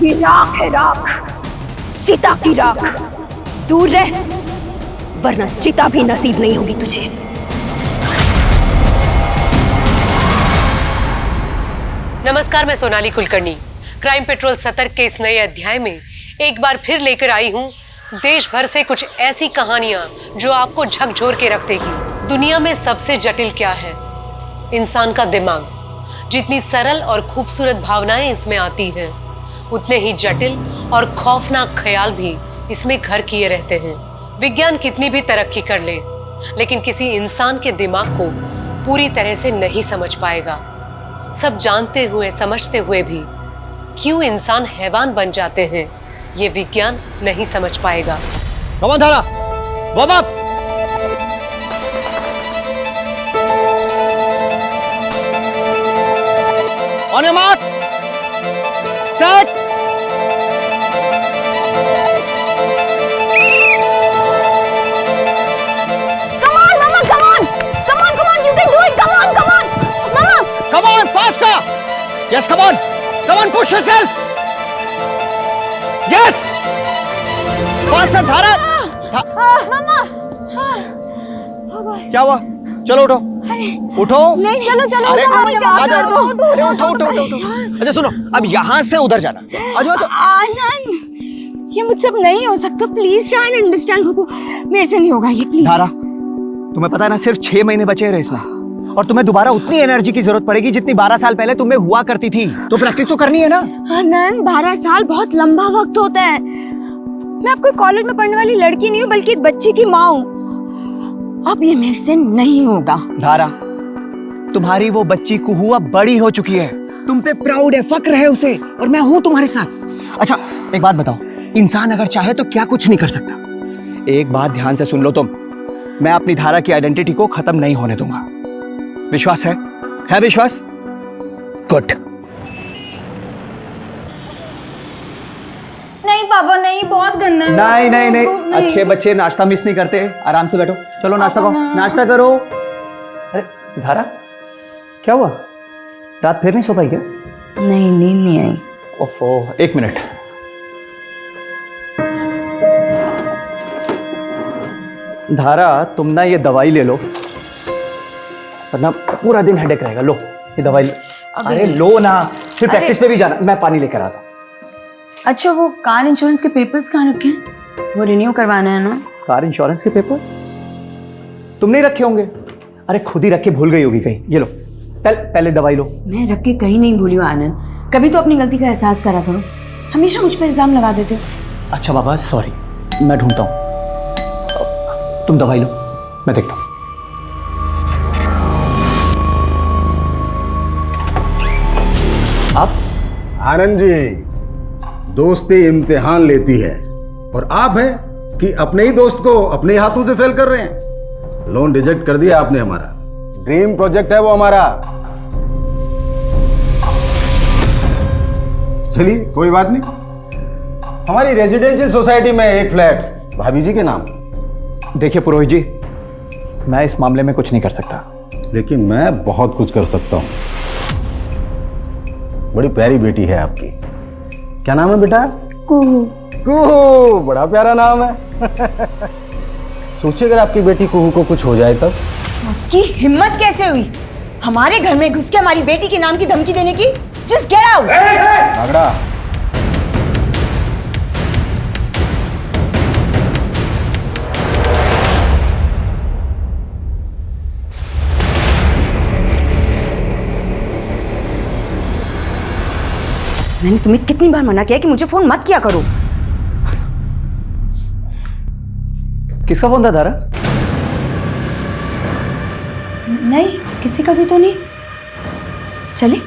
ये राख है, राख, चिता की राख। दूर रह, वरना चिता भी नसीब नहीं होगी तुझे। नमस्कार, मैं सोनाली कुलकर्णी। क्राइम पेट्रोल सतर्क के इस नए अध्याय में एक बार फिर लेकर आई हूँ देश भर से कुछ ऐसी कहानियां जो आपको झकझोर के रख देगी। दुनिया में सबसे जटिल क्या है? इंसान का दिमाग। जितनी सरल और खूबसूरत भावनाएं इसमें आती हैं, उतने ही जटिल और खौफनाक ख्याल भी इसमें घर किए रहते हैं। विज्ञान कितनी भी तरक्की कर ले, लेकिन किसी इंसान के दिमाग को पूरी तरह से नहीं समझ पाएगा। सब जानते हुए समझते हुए भी क्यों इंसान हैवान बन जाते हैं, ये विज्ञान नहीं समझ पाएगा। कम ऑन धारा, warm up. On your mark, set. Come on, Mama, come on, come on, come on, you can do it. Come on, Mama. Come on, faster. Yes, come on, push yourself. Yes. Faster धारा। Mama. क्या हुआ? चलो उठो, उठो। नहीं, चलो चलो। अरे आ जाओ। अरे उठो। अच्छा सुनो, अब यहाँ से उधर जाना। आ जाओ। आनंद, ये मुझसे अब नहीं हो सकता। Please try and understand. मेरे से नहीं होगा ये, प्लीज। धारा, तुम्हें पता है ना, सिर्फ 6 महीने बचे हैं रेस में, और तुम्हें दोबारा उतनी एनर्जी की जरूरत पड़ेगी जितनी 12 साल पहले तुम्हें हुआ करती थी। तो प्रैक्टिस तो करनी है ना। आनंद, 12 साल बहुत लंबा वक्त होता है। मैं आपको कॉलेज में पढ़ने वाली लड़की नहीं हूँ, बल्कि एक बच्ची की माँ हूँ। अब ये मेरे से नहीं होगा। धारा, तुम्हारी वो बच्ची कुहू अब बड़ी हो चुकी है, तुम पे प्राउड है, फक्र है उसे, और मैं हूं तुम्हारे साथ। अच्छा एक बात बताओ, इंसान अगर चाहे तो क्या कुछ नहीं कर सकता। एक बात ध्यान से सुन लो तुम, मैं अपनी धारा की आइडेंटिटी को खत्म नहीं होने दूंगा। विश्वास है विश्वास? गुड। नहीं पापा, नहीं, बहुत गंदा है। नहीं, अच्छे बच्चे नाश्ता मिस नहीं करते। आराम से बैठो, चलो नाश्ता करो, नाश्ता करो। अरे धारा, क्या हुआ? रात फिर नहीं सो पाई क्या? नहीं, नींद नहीं आई। ओफो, 1 मिनट। धारा, तुम ना ये दवाई ले लो, वरना पूरा दिन हेडेक रहेगा। लो ये दवाई अरे लो ना, फिर प्रैक्टिस पे भी जाना। मैं पानी लेकर आता हूँ। अच्छा, वो कार इंश्योरेंस के पेपर्स कहाँ रखे हैं? वो रिन्यू करवाना है ना। कार इंश्योरेंस के पेपर्स तुम नहीं रखे होंगे? अरे खुद ही रख के भूल गई होगी कहीं। ये लो, पहले दवाई लो। मैं रख के कहीं नहीं भूली हूँ आनंद। कभी तो अपनी गलती का एहसास करा करो, हमेशा मुझ पर इल्जाम लगा देते हो। अच्छा बाबा, सॉरी, मैं ढूंढता हूँ। तुम दवाई लो, मैं देखता हूँ। आप? आनंद जी, दोस्ती इम्तिहान लेती है, और आप हैं कि अपने ही दोस्त को अपने ही हाथों से फेल कर रहे हैं। लोन रिजेक्ट कर दिया आपने हमारा। ड्रीम प्रोजेक्ट है वो हमारा। चलिए कोई बात नहीं, हमारी रेजिडेंशियल सोसाइटी में एक फ्लैट भाभी जी के नाम। देखिए पुरोहित जी, मैं इस मामले में कुछ नहीं कर सकता, लेकिन मैं बहुत कुछ कर सकता हूं। बड़ी प्यारी बेटी है आपकी। क्या नाम है बेटा? कुहू। कुहू, बड़ा प्यारा नाम है। सोचिए अगर आपकी बेटी कुहू को कुछ हो जाए तब। आपकी हिम्मत कैसे हुई हमारे घर में घुस के हमारी बेटी के नाम की धमकी देने की? Just get out. आगड़ा, मैंने तुम्हें कितनी बार मना किया कि मुझे फोन मत किया करो। किसका फोन था धारा? नहीं, किसी का भी तो नहीं। चले?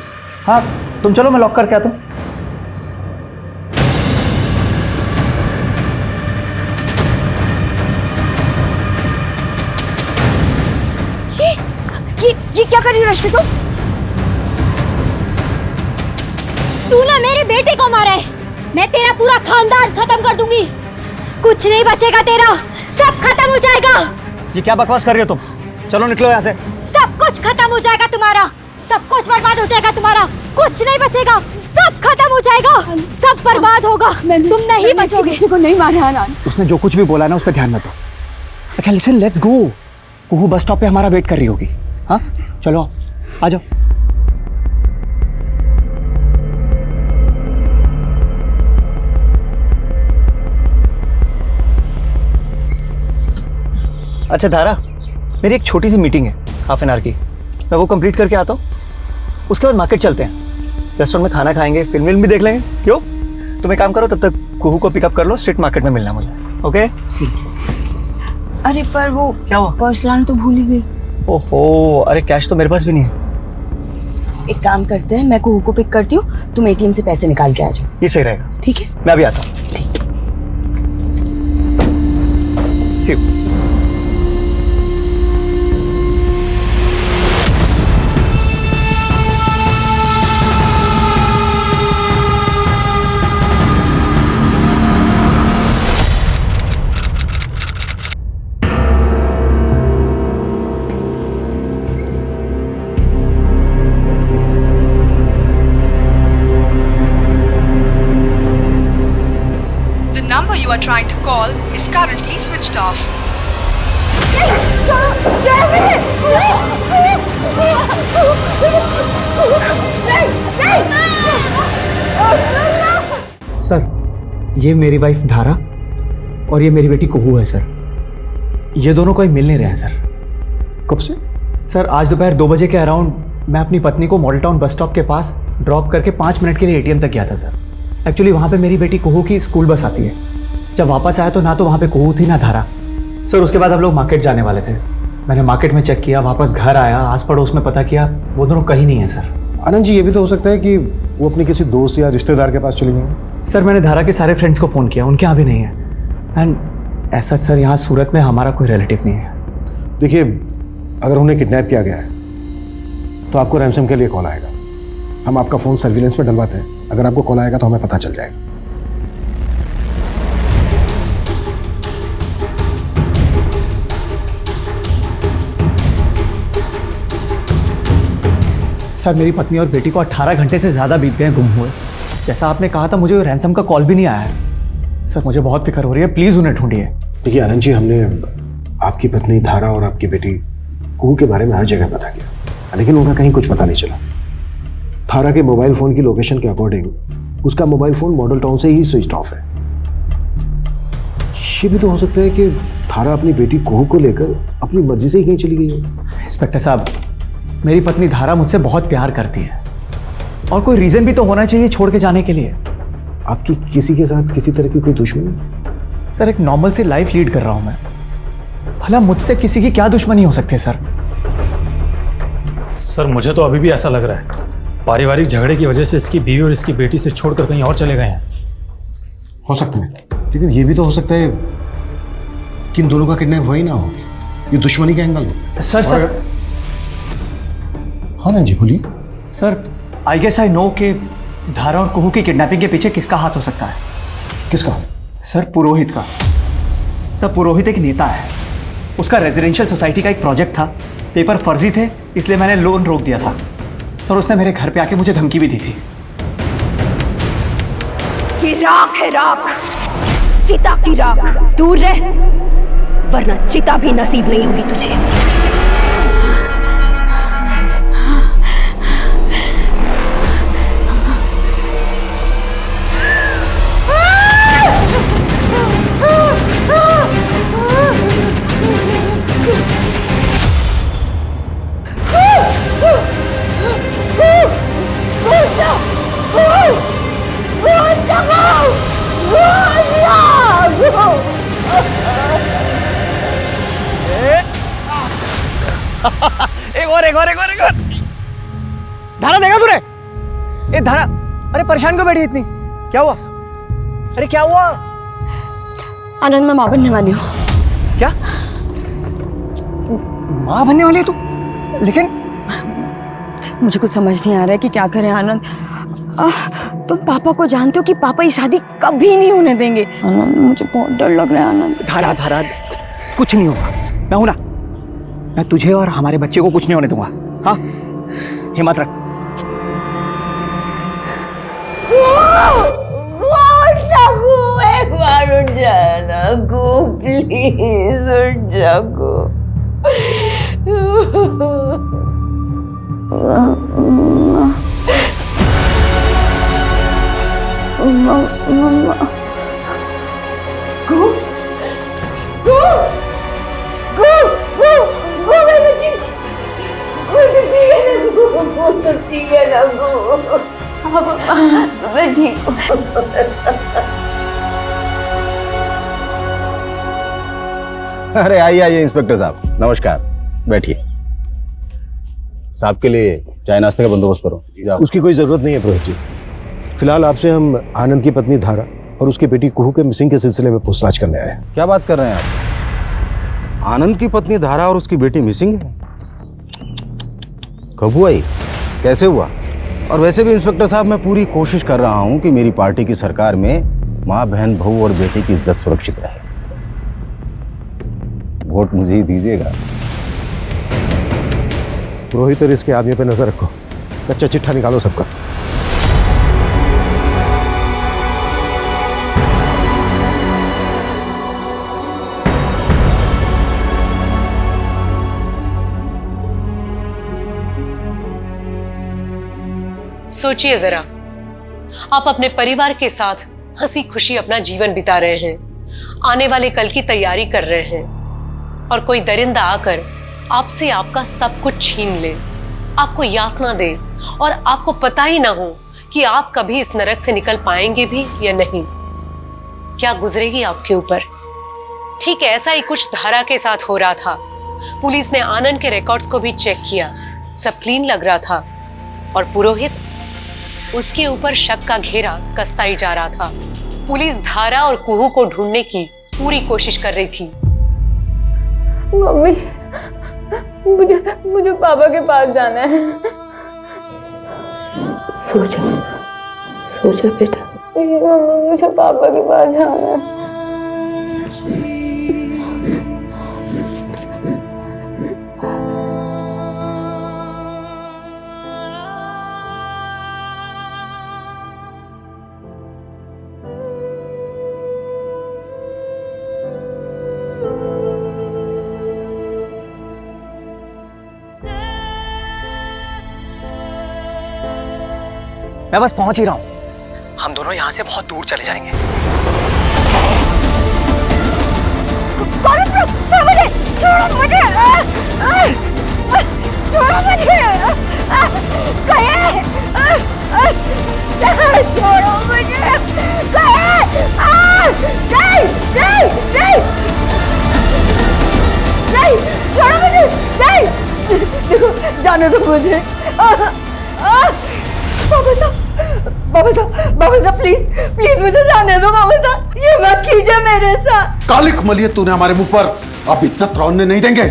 हाँ तुम चलो, मैं लॉक करके आता हूँ। ये क्या कर रही हो रश्मि तुम? तूने मेरे बेटे को मारा है, मैं तेरा पूरा खानदान खत्म कर दूंगी। कुछ नहीं बचेगा तेरा, सब खत्म हो जाएगा। ये क्या बकवास कर रही हो तुम? चलो निकलो यहाँ से। सब कुछ खत्म हो जाएगा तुम्हारा, सब कुछ बर्बाद हो जाएगा तुम्हारा, कुछ नहीं बचेगा, सब खत्म हो जाएगा, सब बर्बाद होगा, तुम नहीं बचोगे। बच्चे को नहीं मारा आनंद। उसने जो कुछ भी बोला ना उस पर ध्यान मत दो। अच्छा listen, let's go. Kuhu bus stop पे हमारा वेट कर रही होगी। हाँ चलो आ जाओ। अच्छा धारा, मेरी एक छोटी सी मीटिंग है हाफ एन आवर की, मैं वो कंप्लीट करके आता हूँ। उसके बाद मार्केट चलते हैं, रेस्टोरेंट में खाना खाएंगे, फिल्म भी देख लेंगे। क्यों? तुम एक काम करो, तब तक कुहू को पिकअप कर लो, स्ट्रीट मार्केट में मिलना मुझे। ओके ठीक। अरे पर वो क्या हुआ? पर्स लाना तो भूल ही गई। ओहो, अरे कैश तो मेरे पास भी नहीं है। एक काम करते हैं, मैं कुहू को पिक करती हूँ, तुम एटीएम से पैसे निकाल के आ जाओ। ये सही रहेगा। ठीक है, मैं अभी आता हूँ। ठीक। See you. The number you are trying to call is currently switched off. Sir, ये मेरी वाइफ धारा और ये मेरी बेटी कुहू है सर। ये दोनों कोई मिल नहीं रहे हैं सर। कब से? सर आज दोपहर 2 बजे के अराउंड मैं अपनी पत्नी को मॉडल टाउन बस स्टॉप के पास ड्रॉप करके 5 मिनट के लिए एटीएम तक गया था सर। एक्चुअली वहाँ पे मेरी बेटी कुहू की स्कूल बस आती है। जब वापस आया तो ना तो वहाँ पे कुहू थी ना धारा। सर उसके बाद हम लोग मार्केट जाने वाले थे। मैंने मार्केट में चेक किया, वापस घर आया, आस पड़ोस में पता किया, वो दोनों कहीं नहीं है सर। आनंद जी, ये भी तो हो सकता है कि वो अपने किसी दोस्त या रिश्तेदार के पास चली गई हैं। सर मैंने धारा के सारे फ्रेंड्स को फ़ोन किया, उनके यहाँ भी नहीं है। एंड ऐसा सर यहाँ सूरत में हमारा कोई रिलेटिव नहीं है। देखिए, अगर उन्हें किडनैप किया गया है तो आपको रैंसम के लिए कॉल आएगा। हम आपका फ़ोन सर्विलेंस पर डलवाते हैं, अगर आपको कॉल आएगा तो हमें पता चल जाएगा। सर मेरी पत्नी और बेटी को 18 घंटे से ज़्यादा बीत गए गुम हुए। जैसा आपने कहा था, मुझे रैंसम का कॉल भी नहीं आया है। सर मुझे बहुत फिक्र हो रही है, प्लीज़ उन्हें ढूंढिए। देखिए आनंद जी, हमने आपकी पत्नी धारा और आपकी बेटी कुहू के बारे में हर जगह पता किया, लेकिन उनका कहीं कुछ पता नहीं चला। धारा के मोबाइल फ़ोन की लोकेशन के अकॉर्डिंग उसका मोबाइल फ़ोन मॉडल टाउन से ही स्विच ऑफ है। ये भी तो हो सकता है कि धारा अपनी बेटी कुहू को लेकर अपनी मर्जी से ही कहीं चली गई है। इंस्पेक्टर साहब, मेरी पत्नी धारा मुझसे बहुत प्यार करती है और कोई रीज़न भी तो होना चाहिए छोड़ के जाने के लिए। आपकी किसी के साथ किसी तरह की कोई दुश्मनी? सर एक नॉर्मल सी लाइफ लीड कर रहा हूँ मैं, भला मुझसे किसी की क्या दुश्मनी हो सकती है सर? सर मुझे तो अभी भी ऐसा लग रहा है पारिवारिक झगड़े की वजह से इसकी बीवी और इसकी बेटी से छोड़कर कहीं और चले गए हैं। हो सकता है, लेकिन ये भी तो हो सकता है कि इन दोनों का किडनैप हुआ ही ना हो, ये दुश्मनी का एंगल हो। सर हाँ नंद जी बोलिए। Sir I guess I know कि धारा और कुहू की किडनैपिंग के पीछे किसका हाथ हो सकता है। किसका? सर पुरोहित का। सर पुरोहित एक नेता है, उसका रेजिडेंशियल सोसाइटी का एक प्रोजेक्ट था, पेपर फर्जी थे इसलिए मैंने लोन रोक दिया था। सर उसने मेरे घर पे आके मुझे धमकी भी दी थी। ये राख है, राख, चिता की राख। दूर रह, वरना चिता भी नसीब नहीं होगी तुझे। एक और धारा देगा तूने? ए धारा, अरे परेशान क्यों बैठी इतनी? क्या हुआ? अरे क्या हुआ? आनंद, मैं माँ बनने वाली हूँ। क्या माँ बनने वाली है तू? लेकिन मुझे कुछ समझ नहीं आ रहा है कि क्या करें आनंद। तुम पापा को जानते हो कि पापा ये शादी कभी नहीं होने देंगे। आनंद मुझे बहुत डर लग रहा है आनंद। धारा धारा, कुछ नहीं होगा, मैं हूं ना। मैं तुझे और हमारे बच्चे को कुछ नहीं होने दूंगा। हाँ हिम्मत रख। एक बार उठ जाना गो, प्लीज उठ जा गो। मम्मा गो गो गो गो गो मेरी बच्ची, गो तो ठीक है ना गो तो ठीक है ना गो। मैं ठीक हूँ। अरे आइए आइए इंस्पेक्टर साहब, नमस्कार, बैठिए। साहब के लिए चाय नाश्ते का बंदोबस्त करो। उसकी कोई जरूरत नहीं है पुरोहित जी। फिलहाल आपसे हम आनंद की पत्नी धारा और उसकी बेटी कुहू के मिसिंग के सिलसिले में पूछताछ करने आए हैं। क्या बात कर रहे हैं आप? आनंद की पत्नी धारा और उसकी बेटी मिसिंग है? कब हुआ ये? कैसे हुआ? और वैसे भी इंस्पेक्टर साहब, मैं पूरी कोशिश कर रहा हूं कि मेरी पार्टी की सरकार में माँ, बहन, बहू और बेटी की इज्जत सुरक्षित रहे। वोट मुझे ही दीजिएगा। पुरोहित और इसके आदमी पे नजर रखो, कच्चा चिट्ठा निकालो सबका। सोचिए जरा, आप अपने परिवार के साथ हंसी खुशी अपना जीवन बिता रहे हैं, आने वाले कल की तैयारी कर रहे हैं, और कोई दरिंदा आकर आपसे आपका सब कुछ छीन ले, आपको यातना दे, और आपको पता ही ना हो कि आप कभी इस नरक से निकल पाएंगे भी या नहीं। क्या गुजरेगी आपके ऊपर? ठीक ऐसा ही कुछ धारा के साथ हो रहा था। पुलिस ने आनंद के रिकॉर्ड्स को भी चेक किया, सब क्लीन लग रहा था, और पुरोहित, उसके ऊपर शक का घेरा कसता ही जा रहा था। पुलिस धारा और कुहू को ढूंढने की पूरी कोशिश कर रही थी। मम्मी, मुझे पापा के पास जाना है। सो जा बेटा। मम्मी, मुझे पापा के पास जाना है। मैं बस पहुंच ही रहा हूं। हम दोनों यहां से बहुत दूर चले जाएंगे। मुझे छोड़ो, मुझे छोड़ो, मुझे छोड़ो, मुझे नहीं, छोड़ो मुझे, नहीं, देखो, जाने दो मुझे। बाबा साहब प्लीज मुझे जाने दो। बाबा साहब, ये मत कीजिए मेरे साथ। काली कमलिए, तूने हमारे मुंह पर अब इज्जत रौनने नहीं देंगे।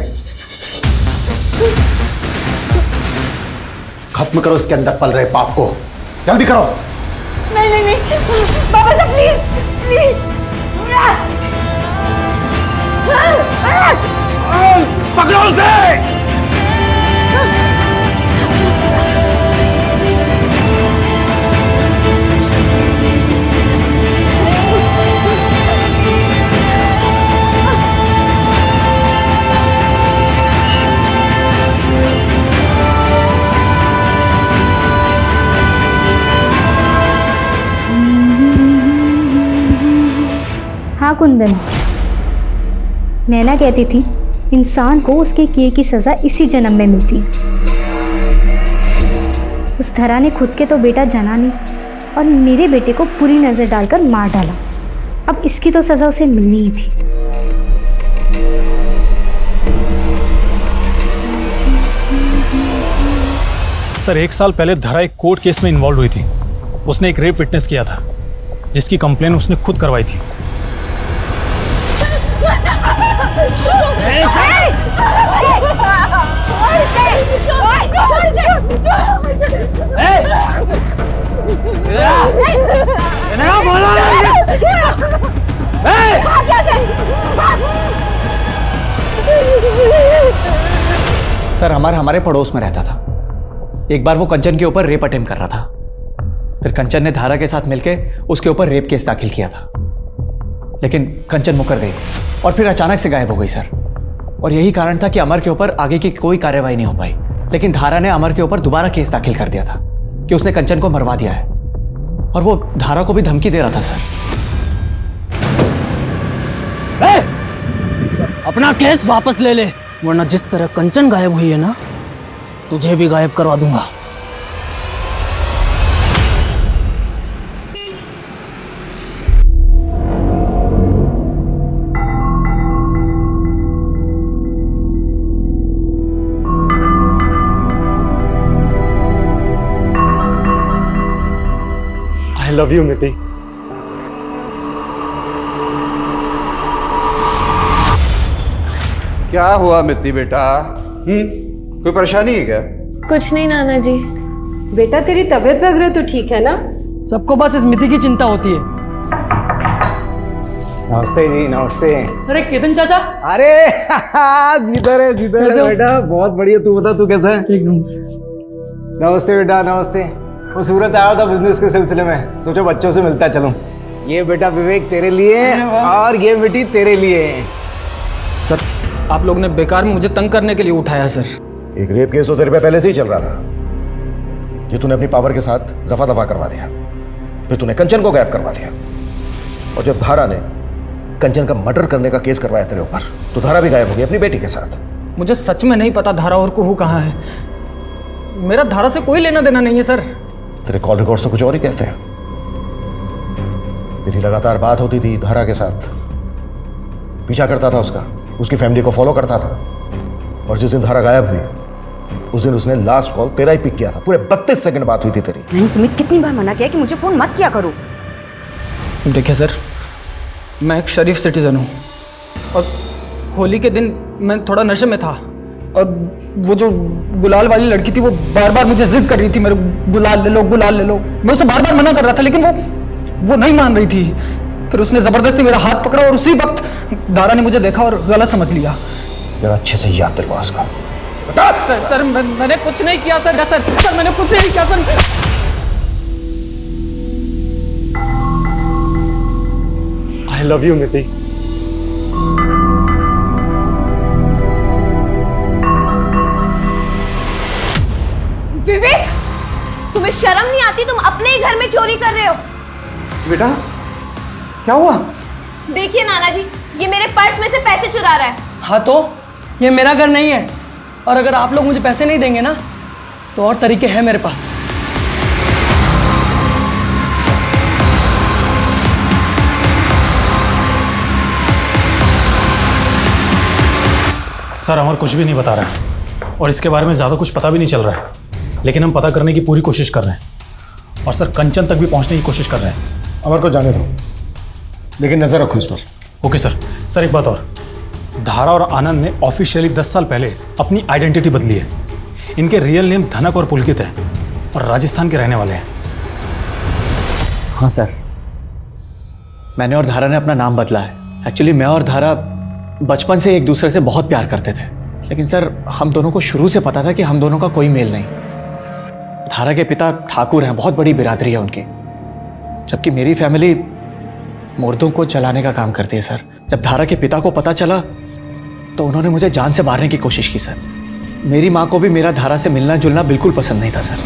खत्म करो इसके अंदर पल रहे पाप को, जल्दी करो। नहीं, बाबा साहब प्लीज। पकड़ो उसे। हाँ कुंदन, मैं ना कहती थी इंसान को उसके किए की सज़ा इसी जन्म में मिलती है। उस धरा ने खुद के तो बेटा जना नहीं और मेरे बेटे को बुरी नज़र डालकर मार डाला। अब इसकी तो सज़ा उसे मिलनी ही थी। सर, 1 साल पहले धरा एक कोर्ट केस में इन्वॉल्व हुई थी। उसने एक रेप विटनेस किया था जिसकी कंप्लेन उसने खुद करवाई थी। सर, हमारे पड़ोस में रहता था। एक बार वो कंचन के ऊपर रेप अटेम्प्ट कर रहा था, फिर कंचन ने धारा के साथ मिलकर उसके ऊपर रेप केस दाखिल किया था, लेकिन कंचन मुकर गई और फिर अचानक से गायब हो गई सर। और यही कारण था कि अमर के ऊपर आगे की कोई कार्रवाई नहीं हो पाई। लेकिन धारा ने अमर के ऊपर दोबारा केस दाखिल कर दिया था कि उसने कंचन को मरवा दिया है, और वो धारा को भी धमकी दे रहा था सर। अपना केस वापस ले ले, वरना जिस तरह कंचन गायब हुई है ना, तुझे भी गायब करवा दूंगा। आई लव यू मिति। क्या हुआ मित्ती बेटा? कोई परेशानी है क्या? कुछ नहीं नाना जी। बेटा तेरी तबीयत वगैरह तो ठीक है ना? सबको बस इस मिति की चिंता होती है। नमस्ते जी, नमस्ते। अरे केतन चाचा। अरे जिधर है बेटा, बहुत बढ़िया। तू बता, तू कैसा है? नमस्ते बेटा, नमस्ते। वो सूरत आया था बिजनेस के सिलसिले में, सोचो बच्चों से मिलता चलूं। ये बेटा विवेक तेरे लिए और ये बेटी तेरे लिए। सर, आप लोग ने बेकार में मुझे तंग करने के लिए उठाया सर। एक रेप केस तो तेरे पे पहले से ही चल रहा था, ये तूने अपनी पावर के साथ रफा दफा करवा दिया। फिर तूने कंचन को गायब करवा दिया, और जब धारा ने कंचन का मर्डर करने का केस करवाया तेरे ऊपर, तो धारा भी गायब हो गई अपनी बेटी के साथ। मुझे सच में नहीं पता धारा और कुहू कहाँ है। मेरा धारा से कोई लेना देना नहीं है सर। तेरे कॉल रिकॉर्ड्स तो कुछ और ही कहते हैं। तेरी लगातार बात होती थी धारा के साथ, पीछा करता था उसका, उसकी फैमिली को फॉलो करता था, और जिस दिन धारा गायब हुई उस दिन उसने लास्ट कॉल तेरा ही पिक किया था। पूरे 32 सेकंड बात हुई थी तेरी। मैंने तुम्हें कितनी बार मना किया कि मुझे फोन मत किया करो। देखिए सर, मैं एक शरीफ सिटीजन हूँ, और होली के दिन मैं थोड़ा नशे में था, और वो जो गुलाल वाली लड़की थी वो बार बार मुझे जिद कर रही थी, मेरे गुलाल ले लो, गुलाल ले लो। मैं उसे बार बार मना कर रहा था, लेकिन वो नहीं मान रही थी। फिर उसने जबरदस्ती मेरा हाथ पकड़ा, और उसी वक्त धारा ने मुझे देखा और गलत समझ लिया। जरा अच्छे से याद दिलवा उसका। सर मैंने कुछ नहीं किया सर। सर मैंने कुछ नहीं किया सर। आई लव यू मिति। विवेक, तुम्हें शर्म नहीं आती? तुम अपने ही घर में चोरी कर रहे हो। बेटा क्या हुआ? देखिए नाना जी, ये मेरे पर्स में से पैसे चुरा रहा है। हाँ तो ये मेरा घर नहीं है, और अगर आप लोग मुझे पैसे नहीं देंगे ना, तो और तरीके हैं मेरे पास। सर, अमर कुछ भी नहीं बता रहा है, और इसके बारे में ज़्यादा कुछ पता भी नहीं चल रहा है, लेकिन हम पता करने की पूरी कोशिश कर रहे हैं, और सर कंचन तक भी पहुंचने की कोशिश कर रहे हैं। अमर को जाने दो, लेकिन नजर रखो इस पर। Okay sir. सर एक बात और, धारा और आनंद ने ऑफिशियली 10 साल पहले अपनी आइडेंटिटी बदली है। इनके रियल नेम धनक और पुलकित है, और राजस्थान के रहने वाले हैं। हाँ सर, मैंने और धारा ने अपना नाम बदला है। एक्चुअली मैं और धारा बचपन से एक दूसरे से बहुत प्यार करते थे, लेकिन सर हम दोनों को शुरू से पता था कि हम दोनों का कोई मेल नहीं। धारा के पिता ठाकुर हैं, बहुत बड़ी बिरादरी है उनकी, जबकि मेरी फैमिली मुर्दों को जलाने का काम करती है सर। जब धारा के पिता को पता चला तो उन्होंने मुझे जान से मारने की कोशिश की सर। मेरी माँ को भी मेरा धारा से मिलना जुलना बिल्कुल पसंद नहीं था सर।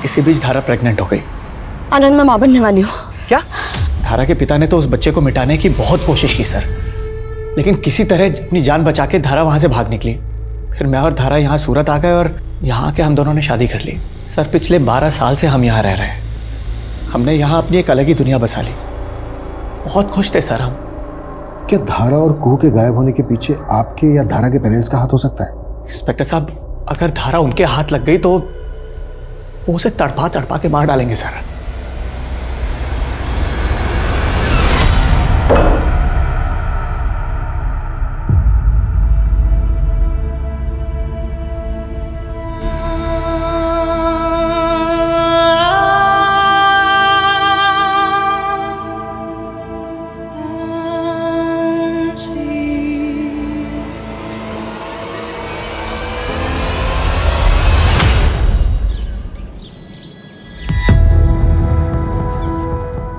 इसी बीच धारा प्रेग्नेंट हो गई। आनंद, मैं मां बनने वाली हूँ। क्या? धारा के पिता ने तो उस बच्चे को मिटाने की बहुत कोशिश की सर, लेकिन किसी तरह अपनी जान बचा के धारा वहां से भाग निकली। फिर मैं और धारा यहाँ सूरत आ गए, और यहाँ आके हम दोनों ने शादी कर ली सर। पिछले 12 साल से हम यहाँ रह रहे हैं। हमने यहाँ अपनी एक अलग ही दुनिया बसा ली। बहुत खुश थे सर हम। क्या धारा और कुहू के गायब होने के पीछे आपके या धारा के पेरेंट्स का हाथ हो सकता है? इंस्पेक्टर साहब, अगर धारा उनके हाथ लग गई तो वो उसे तड़पा तड़पा के मार डालेंगे सर।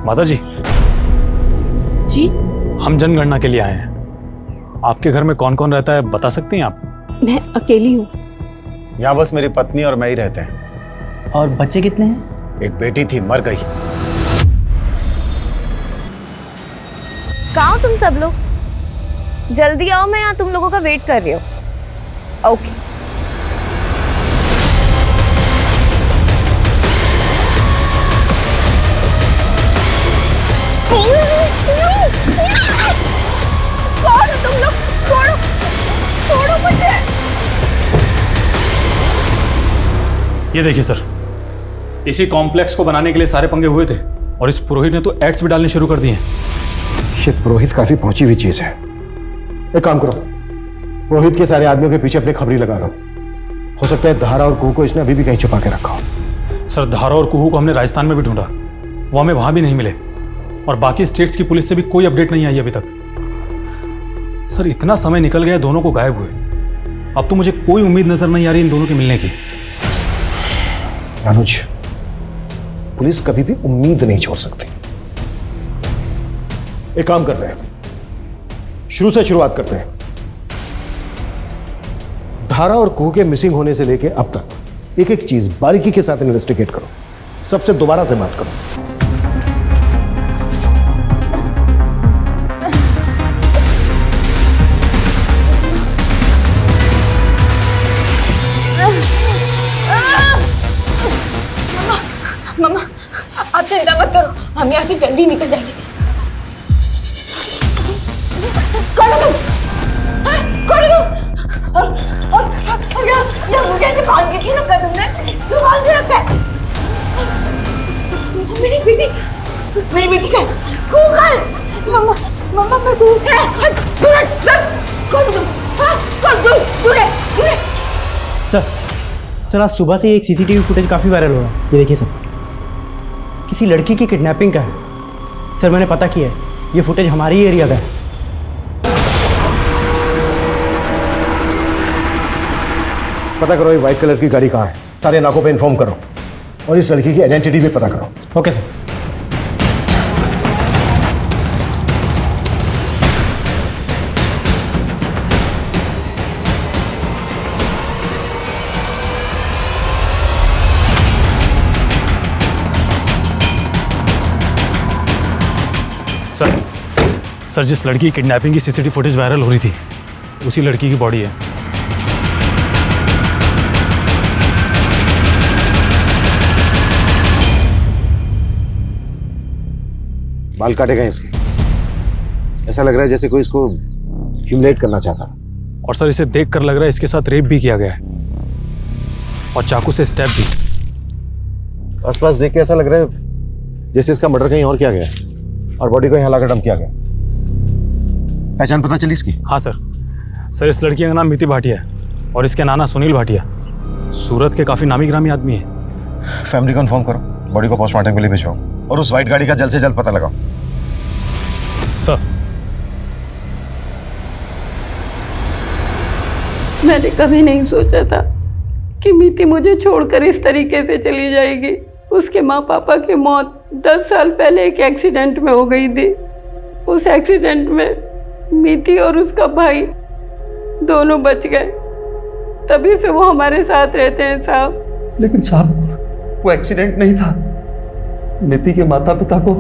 माता जी जी हम जनगणना के लिए आए हैं। आपके घर में कौन कौन रहता है बता सकती हैं आप? मैं अकेली हूँ। यहाँ बस मेरी पत्नी और मैं ही रहते हैं। और बच्चे कितने हैं? एक बेटी थी, मर गई। कहाँ हो तुम सब लोग? जल्दी आओ, मैं यहाँ तुम लोगों का वेट कर रही हूँ। ओके। कौन हो तुम लोग? छोड़ो, छोड़ो मुझे। ये देखिए सर, इसी कॉम्प्लेक्स को बनाने के लिए सारे पंगे हुए थे और इस पुरोहित ने तो एड्स भी डालने शुरू कर दिए हैं। ये पुरोहित काफी पहुंची हुई चीज है। एक काम करो, पुरोहित के सारे आदमियों के पीछे अपनी खबरी लगा दो। हो सकता है धारा और कुहू को इसने अभी भी कहीं छुपा के रखा हो। सर धारा और कुहू को हमने राजस्थान में भी ढूंढा, वो हमें वहां भी नहीं मिले और बाकी स्टेट्स की पुलिस से भी कोई अपडेट नहीं आई अभी तक। सर इतना समय निकल गया दोनों को गायब हुए, अब तो मुझे कोई उम्मीद नजर नहीं आ रही इन दोनों के मिलने की। अनुज, पुलिस कभी भी उम्मीद नहीं छोड़ सकती। एक काम करते हैं, शुरू से शुरुआत करते हैं। धारा और कुहू के मिसिंग होने से लेके अब तक एक एक चीज बारीकी के साथ इन्वेस्टिगेट करो। सबसे दोबारा से बात करो। मम्मा, आप चिंता मत करो, हम यहाँ से जल्दी निकल जाएंगे। कौन हो तुम? कौन हो तुम? या मुझे ऐसे बांध के क्यों रखा तुमने? क्यों बांध के रखा है? मेरी बेटी का कुहू का है? मम्मा मैं कुहू का है। कौन हो तुम? कौन? दूर है। सर आज सुबह से एक सीसीटीवी फुटेज काफी वायरल हो रहा है। ये देखिए सर, किसी लड़की की किडनैपिंग का है। सर मैंने पता किया है, ये फुटेज हमारी एरिया का है। पता करो ये व्हाइट कलर की गाड़ी कहाँ है। सारे नाकों पे इन्फॉर्म करो और इस लड़की की आइडेंटिटी भी पता करो। Okay sir. सर जिस लड़की की किडनैपिंग की सीसीटीवी फुटेज वायरल हो रही थी उसी लड़की की बॉडी है। बाल काटे गए इसके। ऐसा लग रहा है जैसे कोई इसको ह्यूमिलेट करना चाहता। और सर इसे देख कर लग रहा है इसके साथ रेप भी किया गया है और चाकू से स्टैब भी। आसपास देख के ऐसा लग रहा है जैसे इसका मर्डर कहीं और किया गया है और बॉडी को यहाँ लाकर डंप किया गया। पहचान पता चली इसकी? हाँ सर इस लड़की का नाम मिति भाटिया है और इसके नाना सुनील भाटिया। सूरत के काफी नामी ग्रामी आदमी है। फैमिली को इन्फॉर्म करो, बॉडी को पोस्टमार्टम के लिए भिजवाओ और उस व्हाइट गाड़ी का जल्द से जल्द पता लगाओ। सर मैंने कभी नहीं सोचा था कि मिति मुझे छोड़कर इस तरीके से चली जाएगी। उसके माँ पापा की मौत 10 साल पहले एक एक्सीडेंट में हो गई थी। उस एक्सीडेंट में मिति और उसका भाई दोनों बच गए, तभी से वो हमारे साथ रहते हैं साहब। लेकिन साहब वो एक्सीडेंट नहीं था। मिति के माता पिता को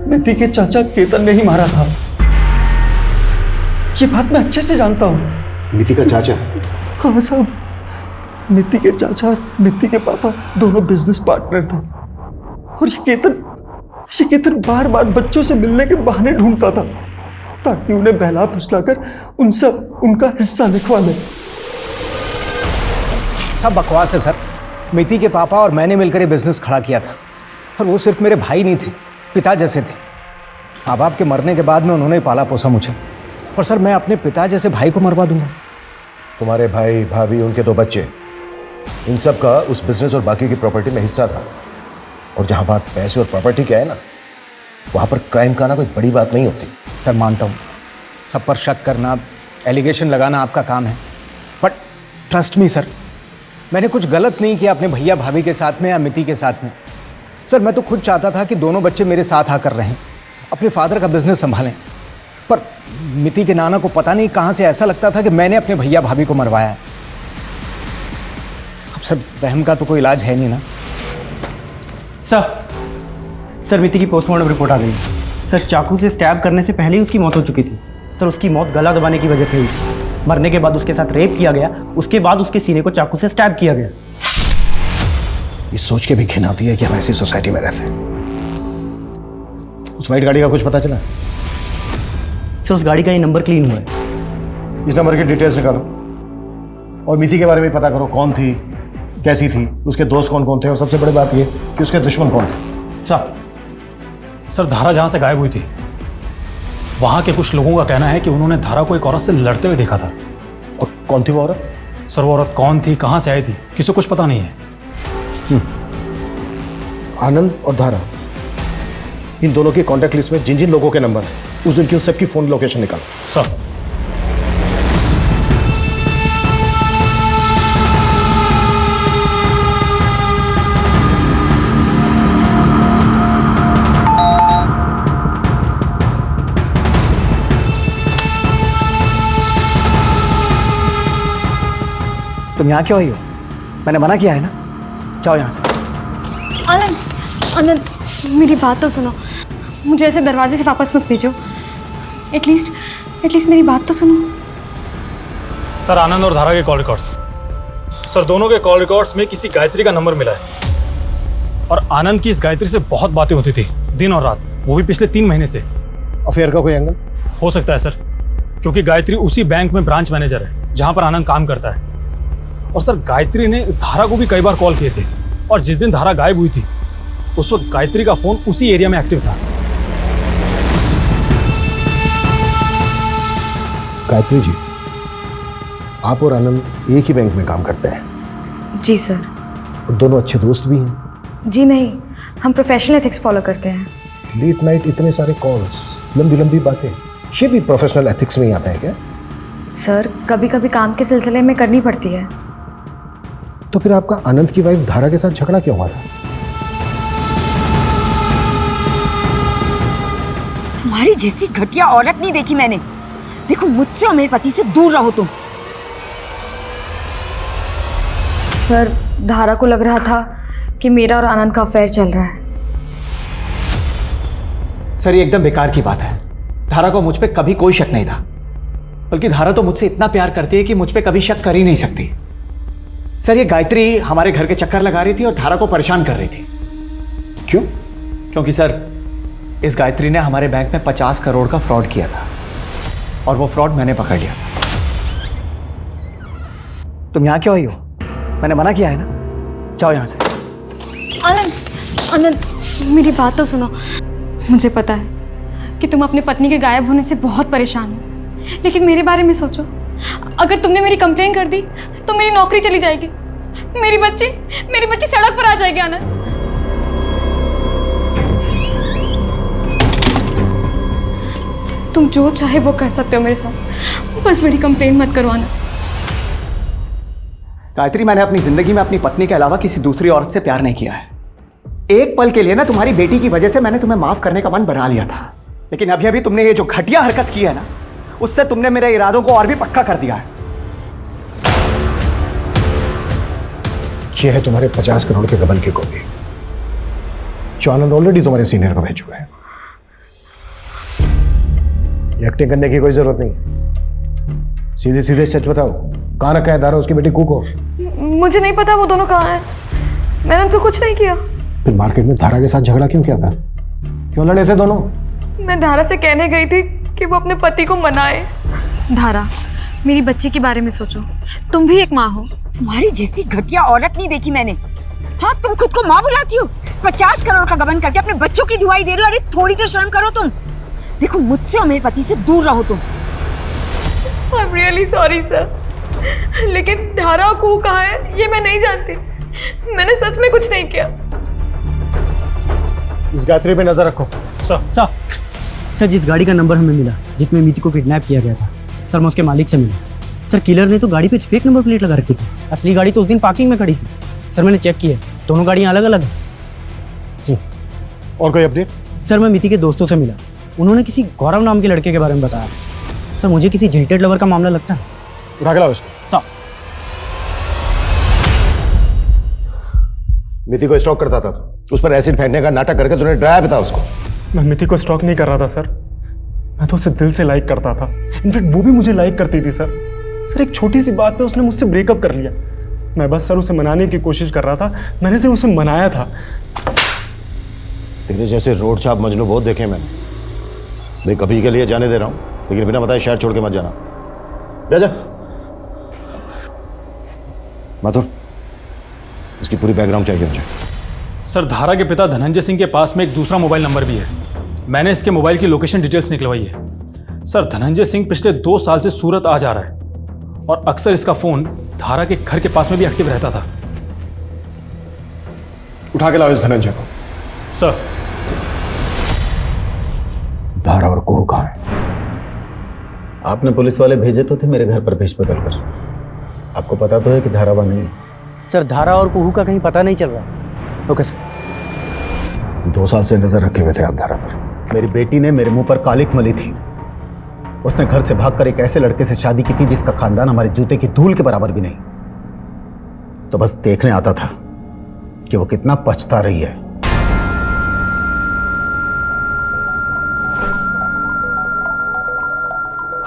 मिति के चाचा केतन ने ही मारा था। ये बात मैं अच्छे से जानता हूँ। मिति का चाचा? हाँ साहब, मिति के चाचा और मिति के पापा दोनों बिजनेस पार्टनर थे और ये केतन बार बार बच्चों से मिलने के बहाने ढूंढता था ताकि उन्हें बहला फुसलाकर उनसे उनका हिस्सा लिखवा ले। सब बकवास है सर। मिति के पापा और मैंने मिलकर ये बिजनेस खड़ा किया था और वो सिर्फ मेरे भाई नहीं थे, पिता जैसे थे। माँ बाप के मरने के बाद में उन्होंने पाला पोसा मुझे, और सर मैं अपने पिता जैसे भाई को मरवा दूंगा? तुम्हारे भाई भाभी, उनके 2 बच्चे, इन सब का उस बिजनेस और बाकी की प्रॉपर्टी में हिस्सा था। और जहाँ बात पैसे और प्रॉपर्टी की है ना, वहाँ पर क्राइम का ना कोई बड़ी बात नहीं होती। सर मानता हूँ, सब पर शक करना, एलिगेशन लगाना आपका काम है, बट ट्रस्ट मी सर, मैंने कुछ गलत नहीं किया अपने भैया भाभी के साथ में या मिति के साथ में। सर मैं तो खुद चाहता था कि दोनों बच्चे मेरे साथ आकर रहें, अपने फादर का बिजनेस संभालें, पर मिति के नाना को पता नहीं कहां से ऐसा लगता था कि मैंने अपने भैया भाभी को मरवाया है। अब सर वहम का तो कोई इलाज है नहीं ना। सर मिति की पोस्टमार्टम रिपोर्ट आ गई। सर चाकू से स्टैब करने से पहले ही उसकी मौत हो चुकी थी। सर उसकी मौत गला दबाने की वजह से हुई। मरने के बाद उसके साथ रेप किया गया, उसके बाद उसके सीने को चाकू से स्टैब किया गया। ये सोच के भी घिन आती है कि हम ऐसी सोसाइटी में रहते हैं। उस वाइट गाड़ी का कुछ पता चला? सर उस गाड़ी का ये नंबर क्लीन हुआ है। इस नंबर की डिटेल्स निकालो और मिति के बारे में पता करो, कौन थी, कैसी थी, उसके दोस्त कौन कौन थे, और सबसे बड़ी बात ये कि उसके दुश्मन कौन थे। सर धारा जहां से गायब हुई थी वहां के कुछ लोगों का कहना है कि उन्होंने धारा को एक औरत से लड़ते हुए देखा था। और कौन थी वो औरत? सर वो औरत कौन थी, कहां से आई थी, किसी को कुछ पता नहीं है। आनंद और धारा, इन दोनों की कॉन्टैक्ट लिस्ट में जिन जिन लोगों के नंबर है उस दिन की उन सबकी फोन लोकेशन निकालो। सर तुम यहाँ क्यों आई हो? मैंने मना किया है ना, जाओ यहाँ से। आनंद, आनंद मेरी बात तो सुनो, मुझे ऐसे दरवाजे से वापस मत भेजो। एटलीस्ट मेरी बात तो सुनो। सर आनंद और धारा के कॉल रिकॉर्ड्स, सर दोनों के कॉल रिकॉर्ड्स में किसी गायत्री का नंबर मिला है और आनंद की इस गायत्री से बहुत बातें होती थी दिन और रात, वो भी पिछले 3 महीने से। अफेयर का कोई एंगल हो सकता है सर, क्योंकि गायत्री उसी बैंक में ब्रांच मैनेजर है जहां पर आनंद काम करता है। और सर गायत्री ने धारा को भी कई बार कॉल किए थे और जिस दिन धारा गायब हुई थी उस वक्त गायत्री का फोन उसी एरिया में एक्टिव था। गायत्री जी, आप और आनंद एक ही बैंक में काम करते हैं? जी सर। और दोनों अच्छे दोस्त भी हैं? जी नहीं, हम प्रोफेशनल एथिक्स फॉलो करते हैं। लेट नाइट इतने सारे कॉल्स, लंबी लंबी बातें, ये भी प्रोफेशनल एथिक्स में ही आता है क्या? सर कभी कभी काम के सिलसिले में करनी पड़ती है। तो फिर आपका आनंद की वाइफ धारा के साथ झगड़ा क्यों हुआ था? तुम्हारी जैसी घटिया औरत नहीं देखी मैंने। देखो मुझसे और मेरे पति से दूर रहो तुम। सर धारा को लग रहा था कि मेरा और आनंद का अफेयर चल रहा है। सर ये एकदम बेकार की बात है। धारा को मुझ पे कभी कोई शक नहीं था, बल्कि धारा तो मुझसे इतना प्यार करती है कि मुझ पे कभी शक कर ही नहीं सकती। सर ये गायत्री हमारे घर के चक्कर लगा रही थी और धारा को परेशान कर रही थी। क्यों? क्योंकि सर इस गायत्री ने हमारे बैंक में 50 करोड़ का फ्रॉड किया था और वो फ्रॉड मैंने पकड़ लिया। तुम यहाँ क्यों आई हो? मैंने मना किया है ना, जाओ यहाँ से। आनंद, आनंद मेरी बात तो सुनो। मुझे पता है कि तुम अपनी पत्नी के गायब होने से बहुत परेशान हो, लेकिन मेरे बारे में सोचो। अगर तुमने मेरी कंप्लेन कर दी तो मेरी नौकरी चली जाएगी, मेरी बच्ची सड़क पर आ जाएगी। आनंद तुम जो चाहे वो कर सकते हो मेरे साथ, बस मेरी कंप्लेन मत करवाना। गायत्री मैंने अपनी जिंदगी में अपनी पत्नी के अलावा किसी दूसरी औरत से प्यार नहीं किया है। एक पल के लिए ना तुम्हारी बेटी की वजह से मैंने तुम्हें माफ करने का मन बना लिया था, लेकिन अभी अभी तुमने ये जो घटिया हरकत की है ना, उससे तुमने मेरे इरादों को और भी पक्का कर दिया है। ये है तुम्हारे 50 करोड़ के गबन की कॉपी जो आनंद ऑलरेडी तुम्हारे सीनियर को भेज चुका है। एक्टिंग करने की कोई जरूरत नहीं, सीधे सीधे सच बताओ, कहाँ रखा है धारा उसकी बेटी कू को? मुझे नहीं पता वो दोनों कहाँ हैं, मैंने उनको कुछ नहीं किया। फिर मार्केट में धारा के साथ झगड़ा क्यों किया था? क्यों लड़े थे दोनों? मैं धारा से कहने गई थी कि वो अपने पति को मनाए। धारा मेरी बच्ची के बारे में सोचो, तुम भी एक माँ हो। तुम्हारी जैसी घटिया औरत नहीं देखी मैंने। हाँ तुम खुद को माँ बुलाती हो, 50 करोड़ का गबन करके अपने बच्चों की दुआई दे रहे हो। अरे थोड़ी तो शर्म करो तुम। देखो मुझसे और मेरे पति से दूर रहो तुम। I'm really sorry सर, लेकिन धारा को कहाँ है ये मैं नहीं जानती। मैंने सच में कुछ नहीं किया। इस गायत्री पे नजर रखो। सर जिस गाड़ी का नंबर हमें मिला जिसमें मिति को किडनैप किया गया था, सर मैं उसके मालिक से मिला। सर किलर ने तो गाड़ी पे फेक नंबर प्लेट लगा रखी थी, असली गाड़ी तो उस दिन पार्किंग में खड़ी थी। सर मैंने चेक किया, दोनों गाड़ियाँ अलग अलग हैं। और कोई अपडेट? सर मैं मिति के दोस्तों से मिला, उन्होंने किसी गौरव नाम के लड़के के बारे में बताया। सर मुझे किसी जिल्टेड लवर का मामला लगता है। उठा के लाओ उसको। सर मिति को स्टॉक करता था तो उस पर एसिड फेंकने का नाटक करके तूने डराया भी था उसको। मैं मिति को स्टॉक नहीं कर रहा था सर, मैं तो उसे दिल से लाइक करता था। इनफैक्ट वो भी मुझे लाइक करती थी सर। सर एक छोटी सी बात पे उसने मुझसे ब्रेकअप कर लिया। मैं बस सर उसे मनाने की कोशिश कर रहा था, मैंने सिर्फ उसे मनाया था। तेरे जैसे रोड छाप मजनू बहुत देखे मैंने। मैं कभी के लिए जाने दे रहा हूँ, लेकिन बिना बताए शहर छोड़ के मत जाना। जा माथुर, इसकी पूरी बैकग्राउंड चाहिए मुझे। सर धारा के पिता धनंजय सिंह के पास में एक दूसरा मोबाइल नंबर भी है। मैंने इसके मोबाइल की लोकेशन डिटेल्स निकलवाई है। सर धनंजय सिंह पिछले 2 साल से सूरत आ जा रहा है और अक्सर इसका फोन धारा के घर के पास में भी एक्टिव रहता था। उठा के लाओ इस धनंजय को। सर धारा और कोहू कहाँ है? आपने पुलिस वाले भेजे तो थे मेरे घर पर भेज बदल कर। आपको पता तो है कि धारा वहां नहीं है। सर धारा और कुहू का कहीं पता नहीं चल रहा। Okay sir. 2 साल से नजर रखे हुए थे आप धारा पर। मेरी बेटी ने मेरे मुंह पर कालिक मली थी। उसने घर से भागकर एक ऐसे लड़के से शादी की थी जिसका खानदान हमारे जूते की धूल के बराबर भी नहीं। तो बस देखने आता था कि वो कितना पछता रही है।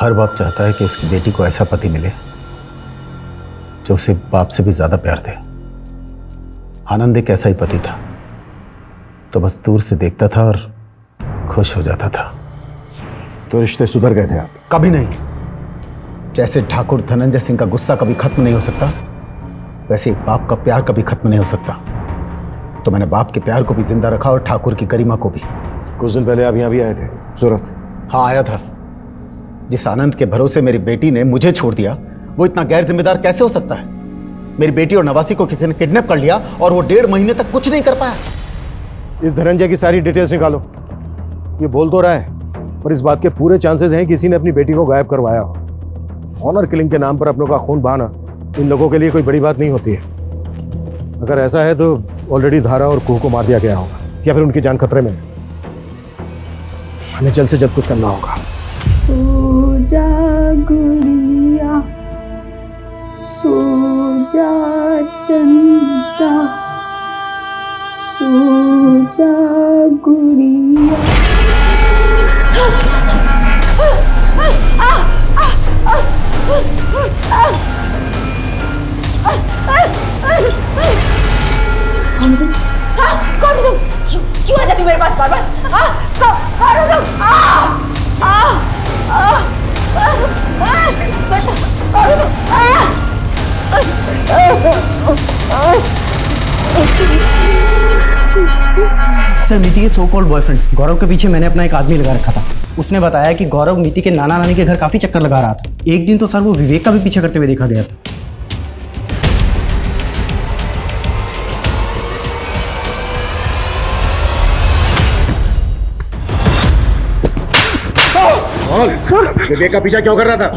हर बाप चाहता है कि उसकी बेटी को ऐसा पति मिले जो उसे बाप से भी ज्यादा प्यार दे। आनंद एक ऐसा ही पति था, तो बस दूर से देखता था और खुश हो जाता था। तो रिश्ते सुधर गए थे आप? कभी नहीं। जैसे ठाकुर धनंजय सिंह का गुस्सा कभी खत्म नहीं हो सकता, वैसे एक बाप का प्यार कभी खत्म नहीं हो सकता। तो मैंने बाप के प्यार को भी जिंदा रखा और ठाकुर की गरिमा को भी। कुछ दिन पहले आप यहाँ भी आए थे सूरत? हाँ आया था। जिस आनंद के भरोसे मेरी बेटी ने मुझे छोड़ दिया, वो इतना गैर जिम्मेदार कैसे हो सकता है? मेरी बेटी और नवासी को किसी ने किडनैप कर लिया और वो 1.5 महीने तक कुछ नहीं कर पाया। इस धनंजय की सारी डिटेल्स निकालो। ये बोल तो रहा है, पर इस बात के पूरे चांसेस हैं किसी ने अपनी बेटी को गायब करवाया हो। ऑनर किलिंग के नाम पर अपनों का खून बहाना इन लोगों के लिए कोई बड़ी बात नहीं होती है। अगर ऐसा है तो ऑलरेडी धारा और कुहू को मार दिया गया होगा या फिर उनकी जान खतरे में। हमें जल्द से जल्द कुछ करना होगा। सो जा गुड़िया, सो जा चंदा, सो जा गुड़िया। कौन तुम? कौन तुम? क्यों आ जाती मेरे पास बार बार? कौन हो तुम? सर मिति के सो कॉल्ड बॉयफ्रेंड गौरव के पीछे मैंने अपना एक आदमी लगा रखा था। उसने बताया कि गौरव मिति के नाना नानी के घर काफी चक्कर लगा रहा था। एक दिन तो सर वो विवेक का भी पीछा करते हुए देखा गया था। विवेक का पीछा क्यों कर रहा था?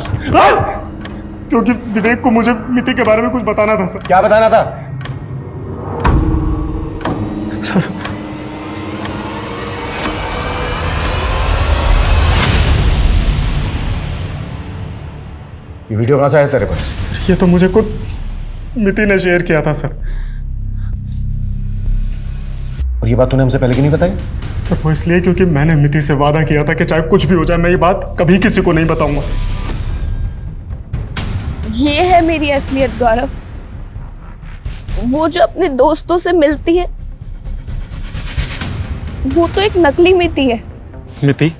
क्योंकि विवेक को मुझे मिति के बारे में कुछ बताना था सर। क्या बताना था? सर ये वीडियो कहां से आया तेरे पास? सर ये तो मुझे खुद मिति ने शेयर किया था सर। और ये बात तूने हमसे पहले क्यों नहीं बताई? सर वो इसलिए क्योंकि मैंने मिति से वादा किया था कि चाहे कुछ भी हो जाए मैं ये बात कभी किसी को नहीं बताऊंगा। ये है मेरी असलियत गौरव, वो जो अपने दोस्तों से मिलती है वो तो एक नकली मिति है। मिति,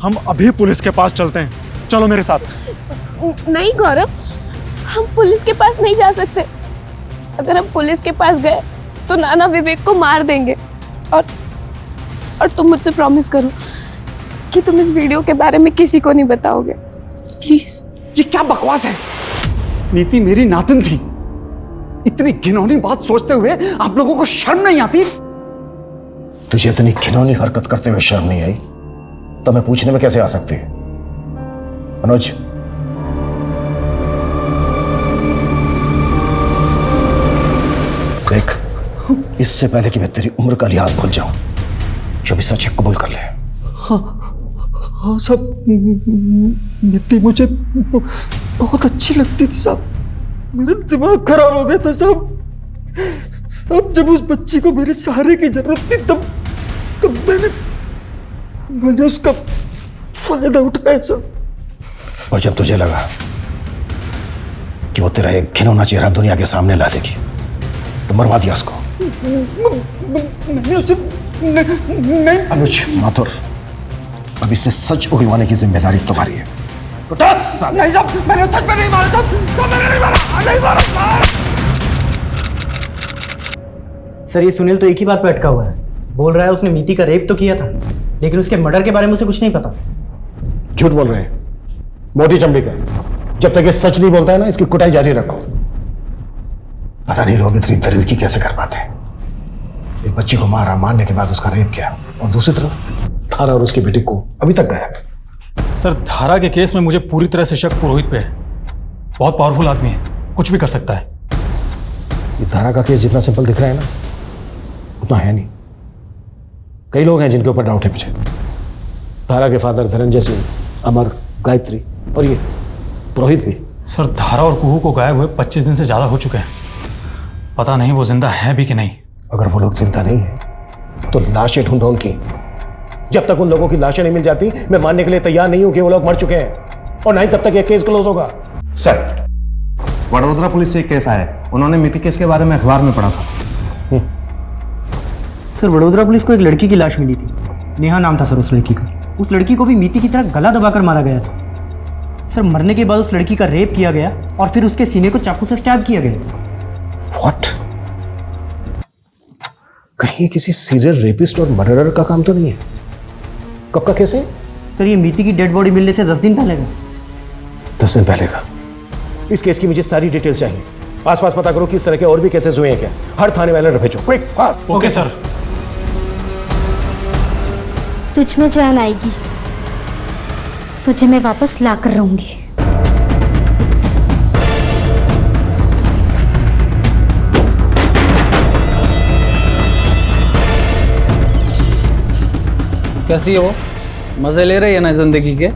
हम अभी पुलिस के पास चलते हैं, चलो मेरे साथ। नहीं गौरव, हम पुलिस के पास नहीं जा सकते। अगर हम पुलिस के पास गए तो नाना विवेक को मार देंगे। और तुम मुझसे प्रॉमिस करो कि तुम इस वीडियो के बारे में किसी को नहीं बताओगे, प्लीज। ये क्या बकवास है? नीति मेरी नातिन थी। इतनी घिनौनी बात सोचते हुए आप लोगों को शर्म नहीं आती? तुझे इतनी घिनौनी हरकत करते हुए शर्म नहीं आई तो मैं पूछने में कैसे आ सकती? मनोज, देख, इससे पहले कि मैं तेरी उम्र का लिहाज भूल जाऊं, जो भी सच है कबूल कर ले। हाँ हाँ साहब, मित्ती मुझे बहुत अच्छी लगती थी साहब। मेरा दिमाग खराब हो गया था साहब। साहब जब उस बच्ची को मेरे सहारे की जरूरत थी तब मैंने उसका फायदा उठाया साहब। और जब तुझे लगा कि वो तेरा एक घिनौना चेहरा दुनिया के सामने ला देगी तो मरवा दिया उसको। मैंने उसे नहीं। अनुज माथुर, अब इससे सच उगलवाने की जिम्मेदारी तुम्हारी है। नहीं साहब, मैंने सच में नहीं मारा साहब, मैंने नहीं मारा। सर ये सुनील तो एक ही बात पे अटका हुआ है। बोल रहा है उसने मीति का रेप तो किया था, लेकिन उसके मर्डर के बारे में उसे कुछ नहीं पता। झूठ बोल रहे हैं, मोटी चमड़ी का। जब तक ये सच नहीं बोलता है ना, इसकी कुटाई जारी रखो। पता नहीं लोग इतनी दरिद्री कैसे कर पाते हैं। एक बच्ची को मारा, मारने के बाद उसका रेप किया, और दूसरी तरफ धारा और उसकी बेटी को अभी तक गायब। सर धारा के केस में मुझे पूरी तरह से शक पुरोहित पे है। बहुत पावरफुल आदमी है, कुछ भी कर सकता है। ये धारा का केस जितना सिंपल दिख रहा है ना, उतना है नहीं। कई लोग हैं जिनके ऊपर डाउट है मुझे। धारा के फादर धनंजय सिंह, अमर, गायत्री और ये पुरोहित भी। सर धारा और कुहू को गायब हुए 25 दिन से ज्यादा हो चुके हैं। पता नहीं वो जिंदा है भी कि नहीं। अगर वो लोग जिंदा नहीं है तो लाशें ढूंढो उनकी। जब तक उन लोगों की लाशें नहीं मिल जाती, मैं मानने के लिए तैयार नहीं हूं कि वो लोग मर चुके हैं, और नहीं तब तक ये केस क्लोज होगा। सर, वडोदरा पुलिस से एक केस आया है। उन्होंने मिति केस के बारे में अखबार में पढ़ा था। सर वडोदरा पुलिस को एक लड़की की लाश मिली थी। नेहा नाम था सर उस लड़की का। उस लड़की को भी मीति की तरह गला दबाकर मारा गया था। सर मरने के बाद उस लड़की का रेप किया गया और फिर उसके सीने को चाकू से स्टैब किया गया। व्हाट? कहीं ये किसी सीरियल रेपिस्ट और मर्डरर का काम तो नहीं है? कब का केस है? सर ये मीति की डेड बॉडी मिलने से 10 दिन पहले का। 10 दिन पहले का? इस केस की मुझे सारी डिटेल चाहिए। आसपास पता करो किस तरह के और भी केसेस हुए हैं क्या। हर थाने वाले भेजो, क्विक फास्ट। Okay sir. तुझ में जान आएगी, तुझे मैं वापस ला कर रहूंगी। कैसी हो? मजे ले रही है ना जिंदगी के?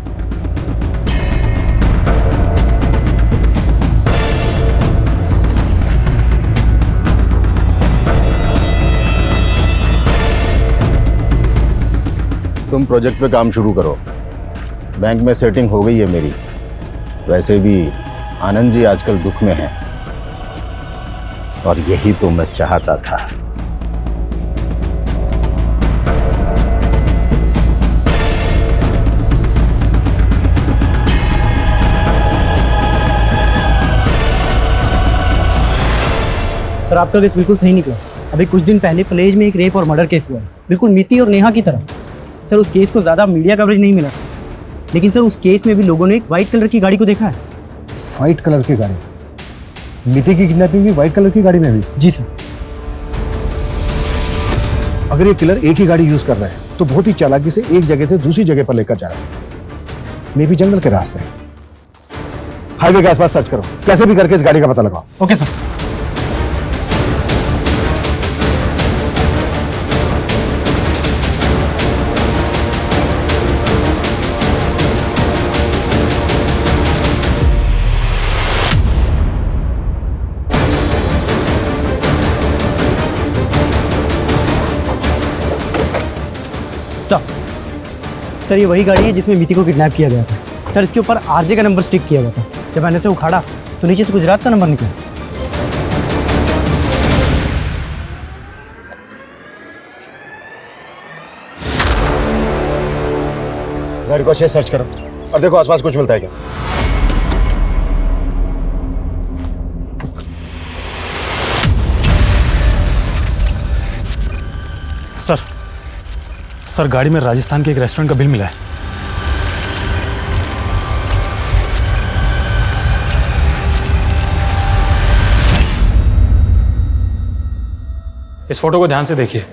तुम प्रोजेक्ट पे काम शुरू करो। बैंक में सेटिंग हो गई है मेरी। वैसे भी आनंद जी आजकल दुख में हैं, और यही तो मैं चाहता था। सर आपका केस बिल्कुल सही निकला। अभी कुछ दिन पहले प्लेज में एक रेप और मर्डर केस हुआ है, बिल्कुल मीति और नेहा की तरह। सर उस केस को ज़्यादा मीडिया कवरेज नहीं मिला, लेकिन सर उस केस में भी लोगों ने एक वाइट कलर की गाड़ी को देखा है। वाइट कलर की गाड़ी? मीति की किडनैपिंग भी वाइट कलर की गाड़ी में हुई? जी सर। अगर ये किलर एक ही गाड़ी यूज कर रहा है तो बहुत ही चालाकी से एक जगह से दूसरी जगह पर लेकर जा रहा है। मे भी जंगल के रास्ते। हाईवे के आसपास सर्च करो, कैसे भी करके इस गाड़ी का पता लगाओ। Okay sir. सर ये वही गाड़ी है जिसमें मीति को किडनैप किया गया था। सर इसके ऊपर आरजे का नंबर स्टिक किया गया था। जब मैंने इसे उखाड़ा तो नीचे से गुजरात का नंबर निकला। गाड़ी को अच्छे सर्च करो और देखो आसपास कुछ मिलता है क्या। सर गाड़ी में राजस्थान के एक रेस्टोरेंट का बिल मिला है। इस फोटो को ध्यान से देखिए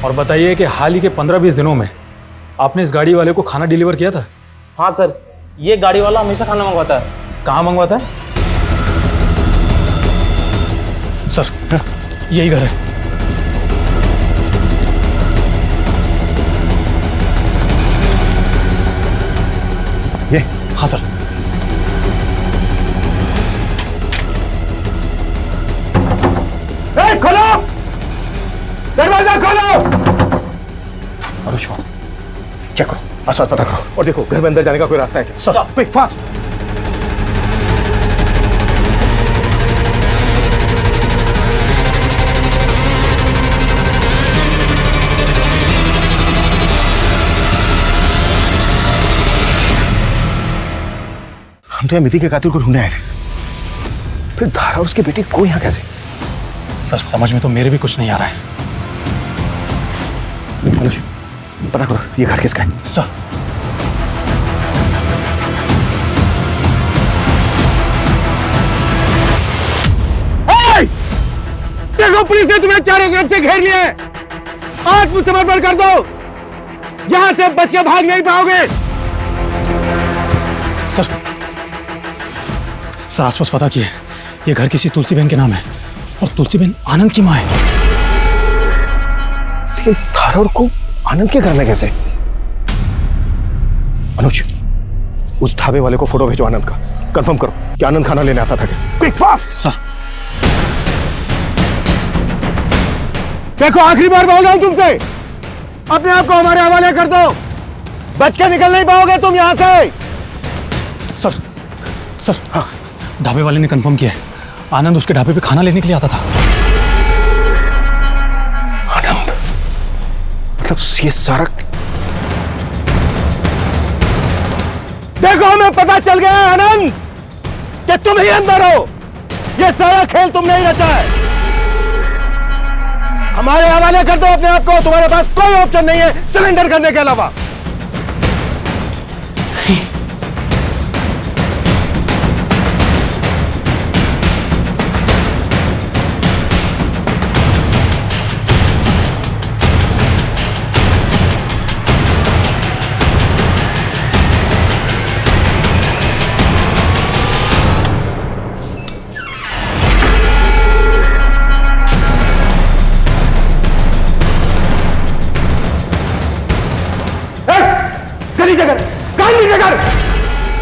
और बताइए कि हाल ही के 15-20 दिनों में आपने इस गाड़ी वाले को खाना डिलीवर किया था? हाँ सर, ये गाड़ी वाला हमेशा खाना मंगवाता है। कहाँ मंगवाता है? सर यही घर है। ये? हाँ सर। खोलो, दरवाजा खोलो। अनुज चेक करो, आसपास पता करो और देखो घर में अंदर जाने का कोई रास्ता है क्या? Sir quick fast. हम तो मिति के कातिल को ढूंढने आए थे, फिर धारा और उसकी बेटी को यहाँ कैसे? सर समझ में तो मेरे भी कुछ नहीं आ रहा है। अनुज पता करो ये घर किसका है? सर देखो पुलिस ने तुम्हें चारों तरफ से घेर लिया है। आत्मसमर्पण कर दो, यहां से बच के भाग नहीं पाओगे। सर आसपास पता किए, ये घर किसी तुलसी बहन के नाम है और तुलसी बहन आनंद की मां है। लेकिन धारा और को आनंद के घर में कैसे? अनुज उस ढाबे वाले को फोटो भेजो आनंद का, कंफर्म करो कि आनंद खाना लेने आता था क्या? Quick fast. सर देखो आखिरी बार बोल रहा हूं तुमसे, अपने आप को हमारे हवाले कर दो, बच के निकल नहीं पाओगे तुम यहां से। सर हाँ, ढाबे वाले ने कंफर्म किया है, आनंद उसके ढाबे पे खाना लेने के लिए आता था। आनंद मतलब ये सारा? देखो हमें पता चल गया है आनंद कि तुम ही अंदर हो, ये सारा खेल तुमने ही रचा है। हमारे हवाले कर दो अपने आप को, तुम्हारे पास कोई ऑप्शन नहीं है सरेंडर करने के अलावा।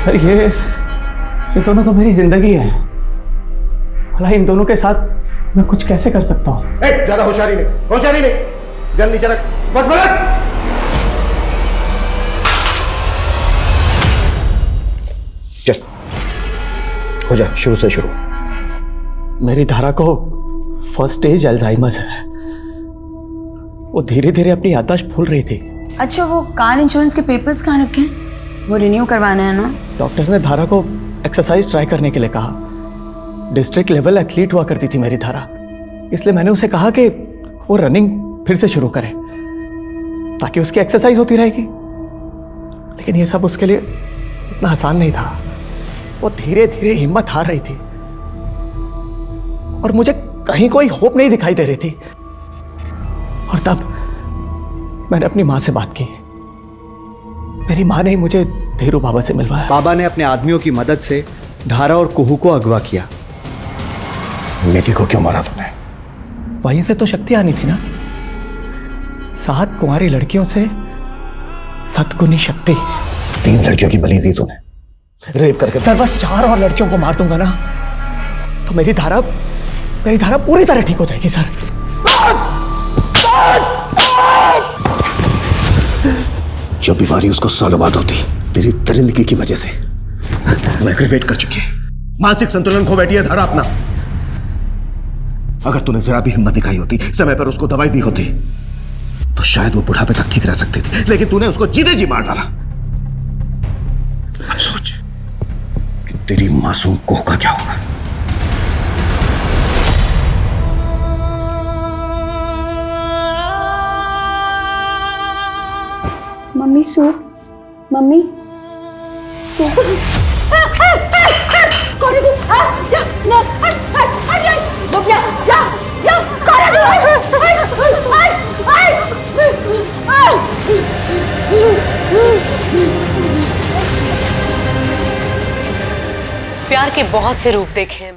सर ये दोनों तो मेरी जिंदगी है, भला इन दोनों के साथ मैं कुछ कैसे कर सकता हूँ? ज्यादा होशियारी नहीं, होशियारी नहीं, गन नीचे रख, बस पलट। चल हो जाए, शुरू से शुरू। मेरी धारा को फर्स्ट स्टेज अल्जाइमर्स है, वो धीरे धीरे अपनी याददाश्त भूल रही थी। अच्छा वो कार इंश्योरेंस के पेपर्स कहाँ रखे हैं? वो रिन्यू करवाना है ना? डॉक्टर्स ने धारा को एक्सरसाइज ट्राई करने के लिए कहा। डिस्ट्रिक्ट लेवल एथलीट हुआ करती थी मेरी धारा, इसलिए मैंने उसे कहा कि वो रनिंग फिर से शुरू करे ताकि उसकी एक्सरसाइज होती रहेगी। लेकिन ये सब उसके लिए इतना आसान नहीं था, वो धीरे धीरे हिम्मत हार रही थी और मुझे कहीं कोई होप नहीं दिखाई दे रही थी। और तब मैंने अपनी माँ से बात की। मेरी माँ ने मुझे धीरू बाबा से मिलवाया। बाबा ने अपने आदमियों की मदद से धारा और कुहू को अगवा किया। मिति को क्यों मारा तुमने? वहीं से तो शक्ति आनी थी ना, 7 कुंवारी लड़कियों से सतगुनी शक्ति। 3 लड़कियों की बलि दी तूने, रेप करके। सर बस 4 और लड़कियों को मार दूंगा ना तो मेरी धारा पूरी तरह ठीक हो जाएगी सर। जो बीमारी उसको सालों बाद होती तेरी दरिंदगी की वजह से वो एग्रीवेट कर चुकी है, मानसिक संतुलन खो बैठी है धारा अपना। अगर तूने जरा भी हिम्मत दिखाई होती, समय पर उसको दवाई दी होती तो शायद वो बुढ़ापे तक ठीक रह सकती थी, लेकिन तूने उसको जीते जी मार डाला। अब सोच कि तेरी मासूम कोह का क्या होगा। Mummy soup, mummy soup. कौन है तू? जा ना, हट हट हट जा, रुक जा, जा जा, कौन है तू? प्यार के बहुत से रूप देखे हैं।